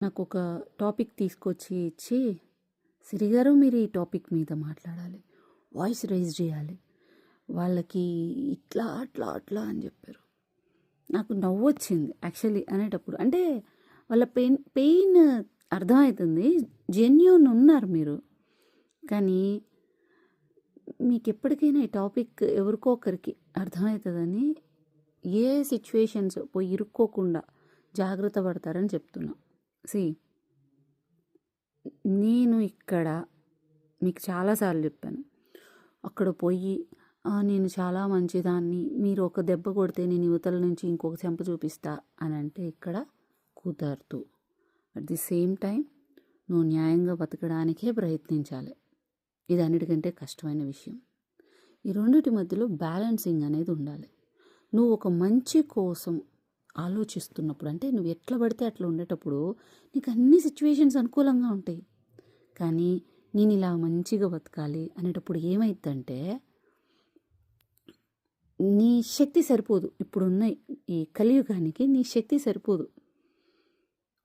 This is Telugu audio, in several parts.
నాకొక టాపిక్ తీసుకొచ్చి ఇచ్చి, "సిరిగారు మీరు ఈ టాపిక్ మీద మాట్లాడాలి. వాయిస్ రైజ్ చేయాలి. వాళ్ళకి ఇట్లా, అట్లా, అట్లా" అని చెప్పారు. నాకు నవ్వొచ్చింది యాక్చువల్లీ అనేటప్పుడు. అంటే వాళ్ళ పెయిన్ అర్థమవుతుంది. జెన్యూన్ ఉన్నారు మీరు. కానీ మీకెప్పటికైనా ఈ టాపిక్ ఎవరికో ఒకరికి అర్థమవుతుందని ఏ సిచ్యువేషన్స్ పోయి ఇరుక్కోకుండా జాగ్రత్త పడతారని చెప్తున్నా. నేను ఇక్కడ మీకు చాలాసార్లు చెప్పాను. అక్కడ పోయి నేను చాలా మంచిదాన్ని, మీరు ఒక దెబ్బ కొడితే నేను యువతల నుంచి ఇంకొక చెంప చూపిస్తా అని అంటే ఇక్కడ కుదరదు. అట్ ది సేమ్ టైం నువ్వు న్యాయంగా బతకడానికే ప్రయత్నించాలి. ఇది అన్నిటికంటే కష్టమైన విషయం. ఈ రెండిటి మధ్యలో బ్యాలెన్సింగ్ అనేది ఉండాలి. నువ్వు ఒక మంచి కోసం ఆలోచిస్తున్నప్పుడు, అంటే నువ్వు ఎట్లా పడితే అట్లా ఉండేటప్పుడు నీకు అన్ని సిచ్యువేషన్స్ అనుకూలంగా ఉంటాయి. కానీ నేను ఇలా మంచిగా బతకాలి అనేటప్పుడు ఏమైందంటే నీ శక్తి సరిపోదు. ఇప్పుడున్న ఈ కలియుగానికి నీ శక్తి సరిపోదు.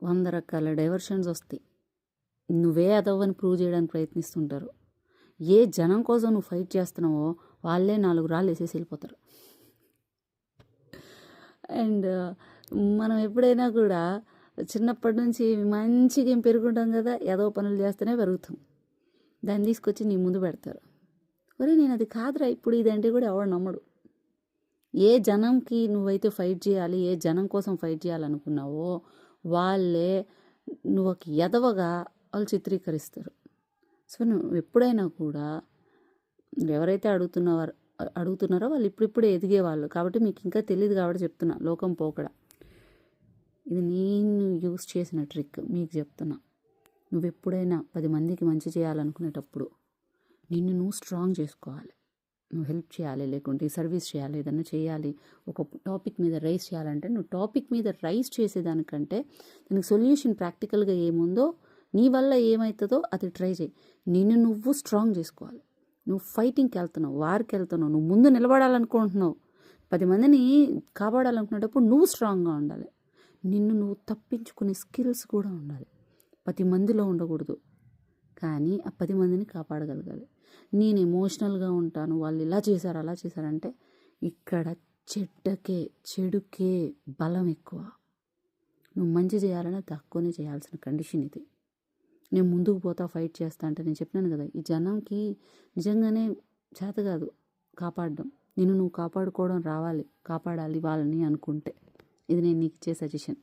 100 రకాల డైవర్షన్స్ వస్తాయి. నువ్వే అదవ్వని ప్రూవ్ చేయడానికి ప్రయత్నిస్తుంటారు. ఏ జనం కోసం నువ్వు ఫైట్ చేస్తున్నావో వాళ్ళే 4 రాళ్ళు వేసేసి వెళ్ళిపోతారు. అండ్ మనం ఎప్పుడైనా కూడా చిన్నప్పటి నుంచి మంచిగా ఏం పెరుగుంటాం కదా, ఏదో పనులు చేస్తేనే పెరుగుతాం. దాన్ని తీసుకొచ్చి నీ ముందు పెడతారు. ఒరే నేను అది కాదురా ఇప్పుడు ఇదంటే కూడా ఎవడు నమ్మడు. ఏ జనంకి నువ్వైతే ఫైట్ చేయాలి, ఏ జనం కోసం ఫైట్ చేయాలనుకున్నావో వాళ్ళే నువ్వు ఒక ఎదవగా వాళ్ళు చిత్రీకరిస్తారు. సో నువ్వు ఎప్పుడైనా కూడా ఎవరైతే అడుగుతున్నారో వాళ్ళు ఇప్పుడిప్పుడే ఎదిగేవాళ్ళు కాబట్టి మీకు ఇంకా తెలియదు కాబట్టి చెప్తున్నా. లోకం పోకడ, ఇది నేను యూస్ చేసిన ట్రిక్ మీకు చెప్తున్నా. నువ్వు ఎప్పుడైనా 10 మందికి మంచి చేయాలనుకునేటప్పుడు నిన్ను నువ్వు స్ట్రాంగ్ చేసుకోవాలి. నువ్వు హెల్ప్ చేయాలి, లేకుంటే సర్వీస్ చేయాలి, ఏదన్నా చేయాలి, ఒక టాపిక్ మీద రైజ్ చేయాలంటే నువ్వు టాపిక్ మీద రైజ్ చేసేదానికంటే దానికి సొల్యూషన్ ప్రాక్టికల్గా ఏముందో, నీ వల్ల ఏమవుతుందో అది ట్రై చేయి. నిన్ను నువ్వు స్ట్రాంగ్ చేసుకోవాలి. నువ్వు ఫైటింగ్కి వెళ్తున్నావు, వార్కి వెళ్తున్నావు, నువ్వు ముందు నిలబడాలనుకుంటున్నావు, 10 మందిని కాపాడాలనుకునేటప్పుడు నువ్వు స్ట్రాంగ్గా ఉండాలి. నిన్ను నువ్వు తప్పించుకునే స్కిల్స్ కూడా ఉండాలి. 10 మందిలో ఉండకూడదు, కానీ ఆ 10 మందిని కాపాడగలగాలి. నేను ఎమోషనల్గా ఉంటాను, వాళ్ళు ఇలా చేశారు అలా చేశారంటే ఇక్కడ చెడుకే బలం ఎక్కువ. నువ్వు మంచి చేయాలన్నా తక్కువనే చేయాల్సిన కండిషన్ ఇది. నేను ముందుకు పోతా, ఫైట్ చేస్తా అంటే నేను చెప్పినాను కదా, ఈ జనంకి నిజంగానే చేత కాదు కాపాడడం. నువ్వు కాపాడుకోవడం రావాలి, కాపాడాలి వాళ్ళని అనుకుంటే. ఇది నేను నీకు ఇచ్చే సజెషన్.